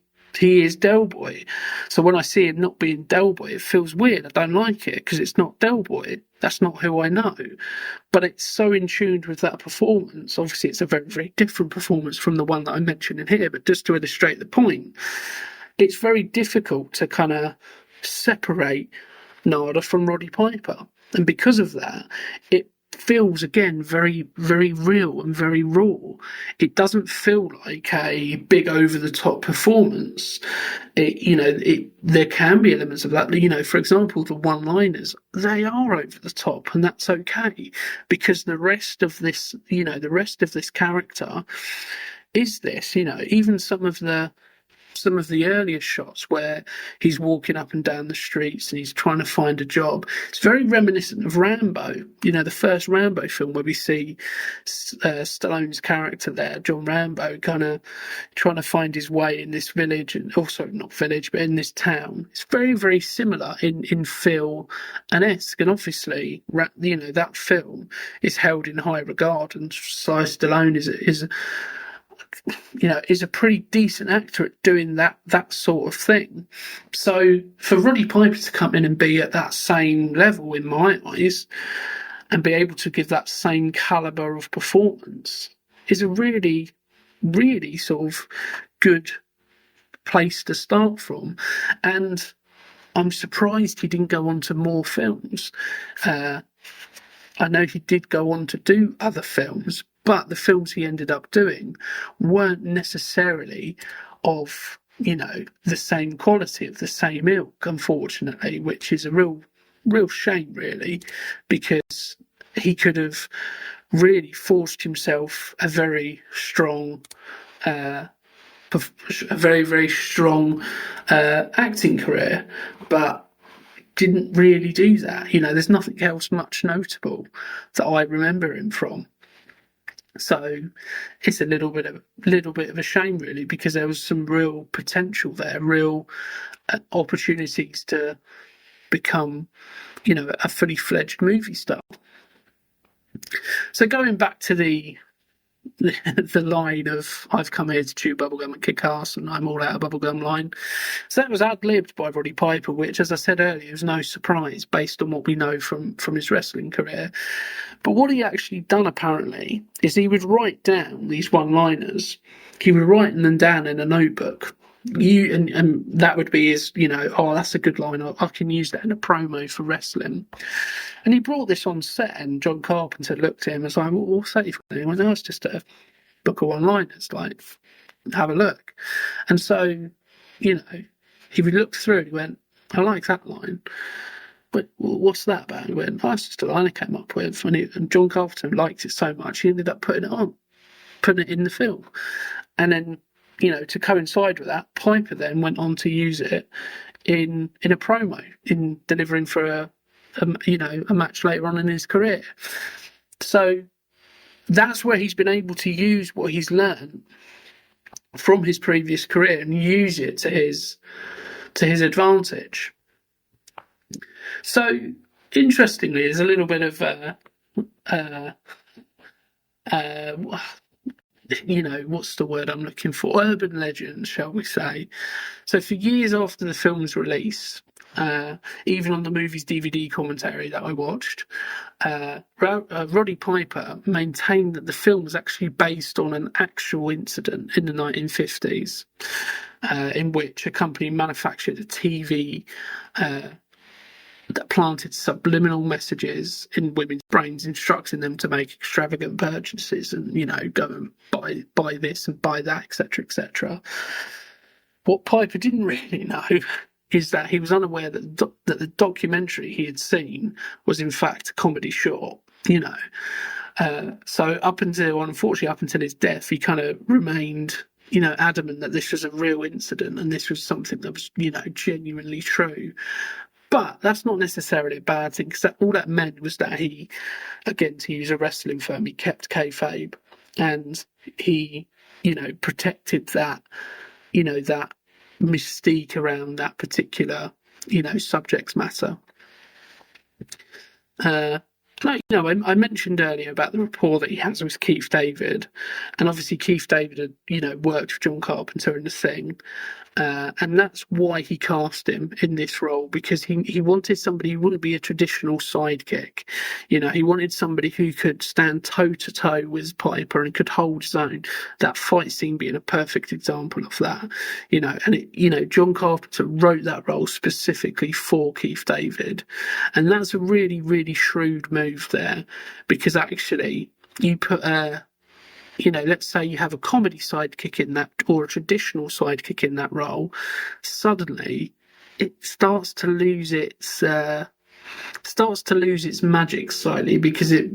Del Boy. So when I see him not being Del Boy, it feels weird. I don't like it because it's not Del Boy. That's not who I know. But it's so in tune with that performance. Obviously, it's a very, very different performance from the one that I mentioned in here. But just to illustrate the point, it's very difficult to kind of separate Nada from Roddy Piper. And because of that, it feels, again, very, very real and very raw. It doesn't feel like a big over-the-top performance. There can be elements of that. For example, the one-liners, they are over the top, and that's okay, because the rest of this, character is this. Even some of the earlier shots where he's walking up and down the streets and he's trying to find a job, it's very reminiscent of Rambo. The first Rambo film, where we see Stallone's character there, John Rambo, kind of trying to find his way in this village, and also not village, but in this town. It's very, very similar in feel and esque, and obviously, that film is held in high regard, and Sly Stallone is a pretty decent actor at doing that sort of thing. So for Roddy Piper to come in and be at that same level, in my eyes, and be able to give that same caliber of performance is a really, really sort of good place to start from. And I'm surprised he didn't go on to more films. I know he did go on to do other films, but the films he ended up doing weren't necessarily of, the same quality, of the same ilk, unfortunately, which is a real shame, really, because he could have really forged himself a very strong, very strong acting career, but didn't really do that. There's nothing else much notable that I remember him from. So it's a little bit of a shame, really, because there was some real potential there, real opportunities to become, a fully fledged movie star. So going back to the line of "I've come here to chew bubblegum and kick ass and I'm all out of bubblegum" line. So that was ad-libbed by Roddy Piper, which, as I said earlier, was no surprise based on what we know from his wrestling career. But what he actually done, apparently, is he would write down these one-liners. He would write them down in a notebook. And that would be his, that's a good line, I can use that in a promo for wrestling. And he brought this on set, and John Carpenter looked at him and was like, what's that you've got? And he went, it's just a book of one-liners, like, have a look. And so, he would look through and he went, I like that line. But what's that about? He went, it's just a line I came up with. And John Carpenter liked it so much, he ended up putting it in the film. And then, to coincide with that, Piper then went on to use it in a promo, in delivering for a match later on in his career. So that's where he's been able to use what he's learned from his previous career and use it to his advantage. So interestingly, there's a little bit of what's the word I'm looking for? Urban legend, shall we say. So for years after the film's release, Even on the movie's DVD commentary that I watched, Roddy Piper maintained that the film was actually based on an actual incident in the 1950s, in which a company manufactured a TV that planted subliminal messages in women's brains, instructing them to make extravagant purchases and, go and buy this and buy that, etc., etc. What Piper didn't really know is that he was unaware that the documentary he had seen was in fact a comedy short. So unfortunately, up until his death, he kind of remained, adamant that this was a real incident and this was something that was, genuinely true. But that's not necessarily a bad thing, because all that meant was that he, again, to use a wrestling term, he kept kayfabe, and he, protected that, that mystique around that particular, subject matter. I mentioned earlier about the rapport that he has with Keith David, and obviously Keith David had, worked with John Carpenter in The Thing, and that's why he cast him in this role, because he wanted somebody who wouldn't be a traditional sidekick. He wanted somebody who could stand toe to toe with Piper and could hold his own. That fight scene being a perfect example of that. And John Carpenter wrote that role specifically for Keith David, and that's a really, really shrewd move there, because actually you put let's say you have a comedy sidekick in that, or a traditional sidekick in that role, suddenly it starts to lose its magic slightly, because it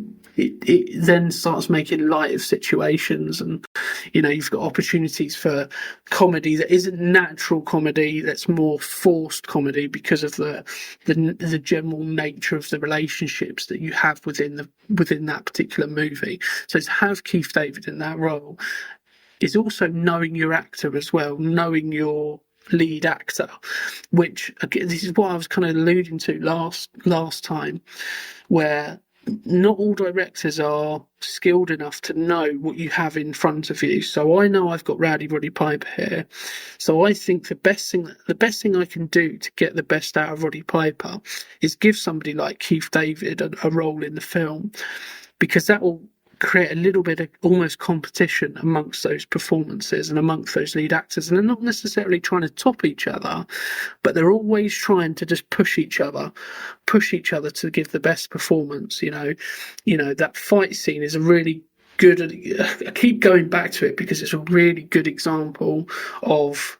then starts making light of situations, and you've got opportunities for comedy that isn't natural comedy, that's more forced comedy because of the general nature of the relationships that you have within that particular movie. So to have Keith David in that role is also knowing your actor as well, knowing your lead actor, which, again, this is what I was kind of alluding to last time, where not all directors are skilled enough to know what you have in front of you. So I know I've got Roddy Piper here, so I think the best thing I can do to get the best out of Roddy Piper is give somebody like Keith David a role in the film, because that will create a little bit of almost competition amongst those performances and amongst those lead actors. And they're not necessarily trying to top each other, but they're always trying to just push each other to give the best performance. That fight scene is a really good, I keep going back to it because it's a really good example of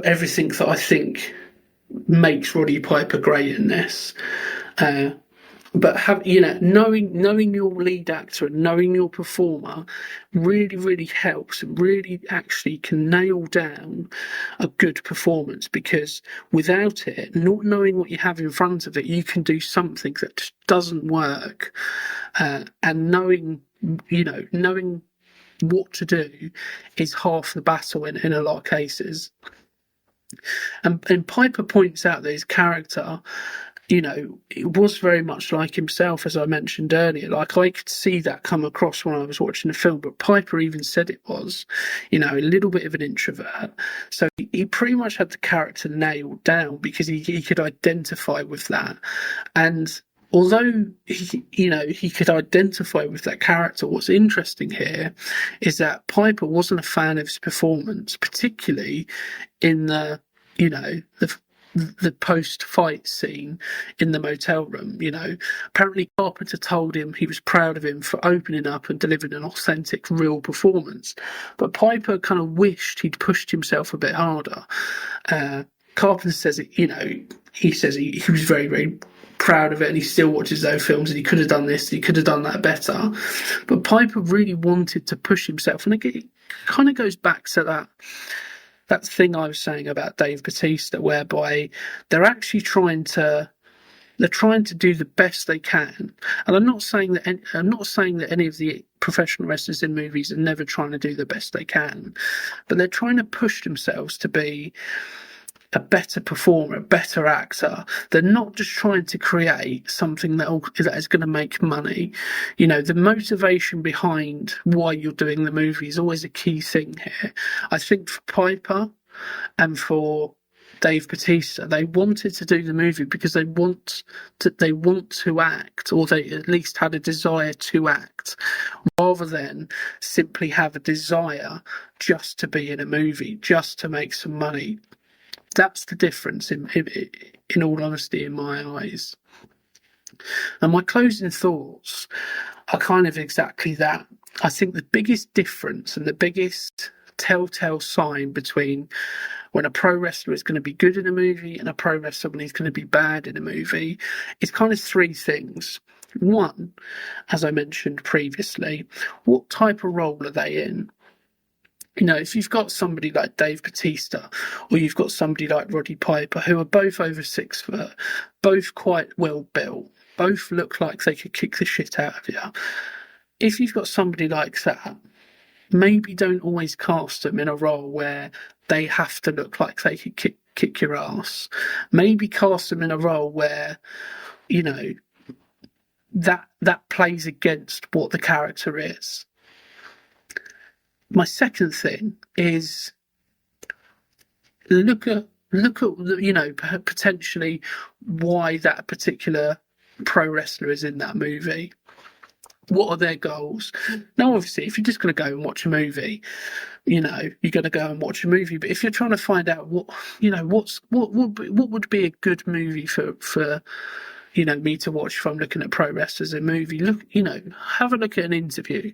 everything that I think makes Roddy Piper great in this. But knowing your lead actor and knowing your performer really, really helps, and really actually can nail down a good performance, because without it, not knowing what you have in front of it, you can do something that just doesn't work. And knowing what to do is half the battle in a lot of cases. And Piper points out that his character, it was very much like himself, as I mentioned earlier. Like, I could see that come across when I was watching the film, but Piper even said it was, a little bit of an introvert. So he pretty much had the character nailed down, because he could identify with that. And although he could identify with that character, what's interesting here is that Piper wasn't a fan of his performance, particularly in the post-fight scene in the motel room. Apparently Carpenter told him he was proud of him for opening up and delivering an authentic, real performance. But Piper kind of wished he'd pushed himself a bit harder. Carpenter says he says he was very, very proud of it, and he still watches those films, and he could have done this, he could have done that better. But Piper really wanted to push himself, and it kind of goes back to that thing I was saying about Dave Bautista, whereby they're actually trying to do the best they can. And I'm not saying that any of the professional wrestlers in movies are never trying to do the best they can, but they're trying to push themselves to be a better performer, a better actor. They're not just trying to create something that is going to make money. The motivation behind why you're doing the movie is always a key thing here. I think for Piper and for Dave Bautista, they wanted to do the movie because they want to act, or they at least had a desire to act, rather than simply have a desire just to be in a movie, just to make some money. That's the difference, in all honesty, in my eyes. And my closing thoughts are kind of exactly that. I think the biggest difference and the biggest telltale sign between when a pro wrestler is going to be good in a movie and a pro wrestler when he's going to be bad in a movie is kind of three things. One, as I mentioned previously, what type of role are they in? You know, if you've got somebody like Dave Bautista or you've got somebody like Roddy Piper, who are both over 6 foot, both quite well built, both look like they could kick the shit out of you. If you've got somebody like that, maybe don't always cast them in a role where they have to look like they could kick your ass. Maybe cast them in a role where, you know, that plays against what the character is. My second thing is look at you know, potentially why that particular pro wrestler is in that movie. What are their goals? Now, obviously, if you're just going to go and watch a movie, you know, you're going to go and watch a movie. But if you're trying to find out what would be a good movie for you know, me to watch if I'm looking at pro wrestlers in a movie, have a look at an interview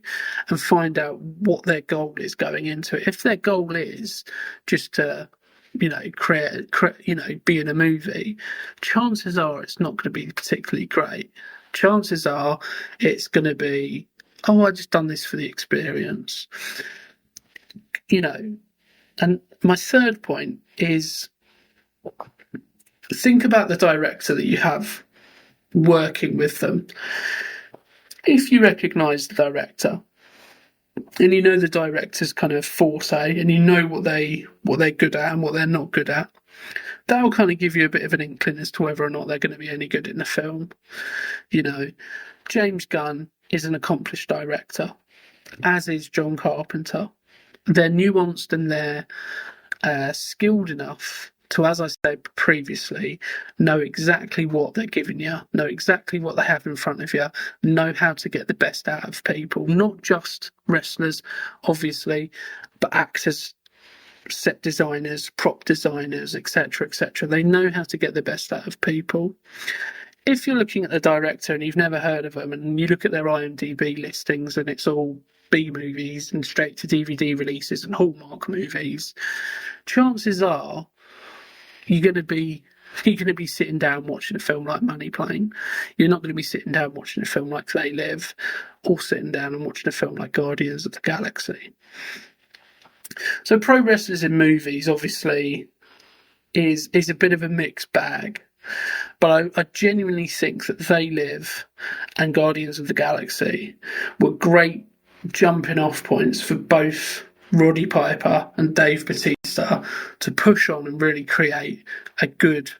and find out what their goal is going into it. If their goal is just to, you know, create, you know, be in a movie, chances are it's not going to be particularly great. Chances are it's going to be, oh, I just done this for the experience. You know, and my third point is think about the director that you have working with them. If you recognise the director and you know the director's kind of forte and you know what they're good at and what they're not good at, that'll kind of give you a bit of an inkling as to whether or not they're going to be any good in the film. You know, James Gunn is an accomplished director, as is John Carpenter. They're nuanced and they're skilled enough to, as I said previously, know exactly what they're giving you, know exactly what they have in front of you, know how to get the best out of people, not just wrestlers, obviously, but actors, set designers, prop designers, etc., etc. They know how to get the best out of people. If you're looking at the director and you've never heard of them and you look at their IMDb listings and it's all B movies and straight to DVD releases and Hallmark movies, chances are you're going to be sitting down watching a film like Money Plane. You're not going to be sitting down watching a film like They Live, or sitting down and watching a film like Guardians of the Galaxy. So pro wrestlers in movies obviously is a bit of a mixed bag, but I genuinely think that They Live and Guardians of the Galaxy were great jumping off points for both Roddy Piper and Dave Bautista to push on and really create a good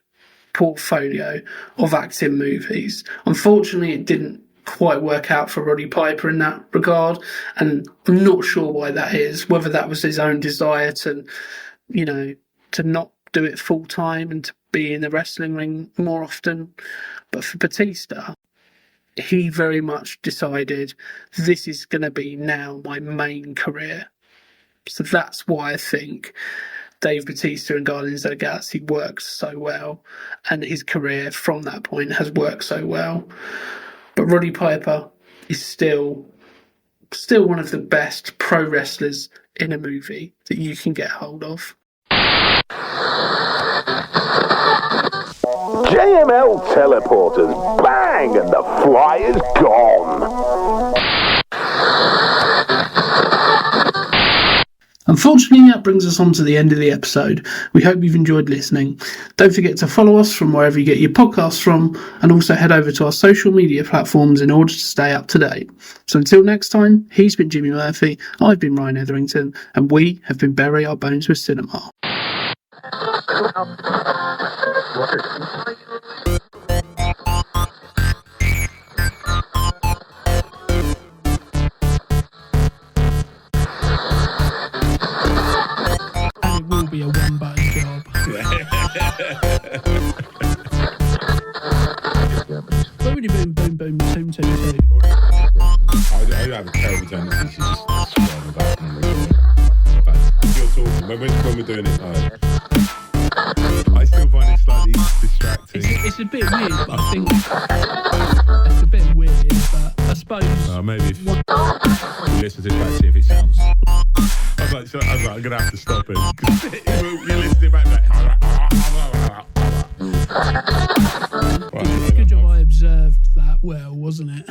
portfolio of acting movies. Unfortunately, it didn't quite work out for Roddy Piper in that regard, and I'm not sure why that is, whether that was his own desire to, you know, to not do it full time and to be in the wrestling ring more often. But for Bautista, he very much decided this is going to be now my main career. So that's why I think Dave Bautista and Guardians of the Galaxy worked so well, and his career from that point has worked so well. But Roddy Piper is still one of the best pro wrestlers in a movie that you can get hold of. JML teleporters, bang, and the fly is gone. Unfortunately, that brings us on to the end of the episode. We hope you've enjoyed listening. Don't forget to follow us from wherever you get your podcasts from, and also head over to our social media platforms in order to stay up to date. So until next time, he's been Jimmy Murphy, I've been Ryan Etherington, and we have been Bury Our Bones with Cinema. Be a one-button job. I have a terrible tendency to just scroll about and record. But if you're talking, when we're doing it, I still find it slightly distracting. It's a bit weird, but I think it's a bit weird, but I suppose... maybe if we listen to this back, see if it sounds... I was like, I'm going to have to stop it. We listen to it back, Good job I observed that well, wasn't it?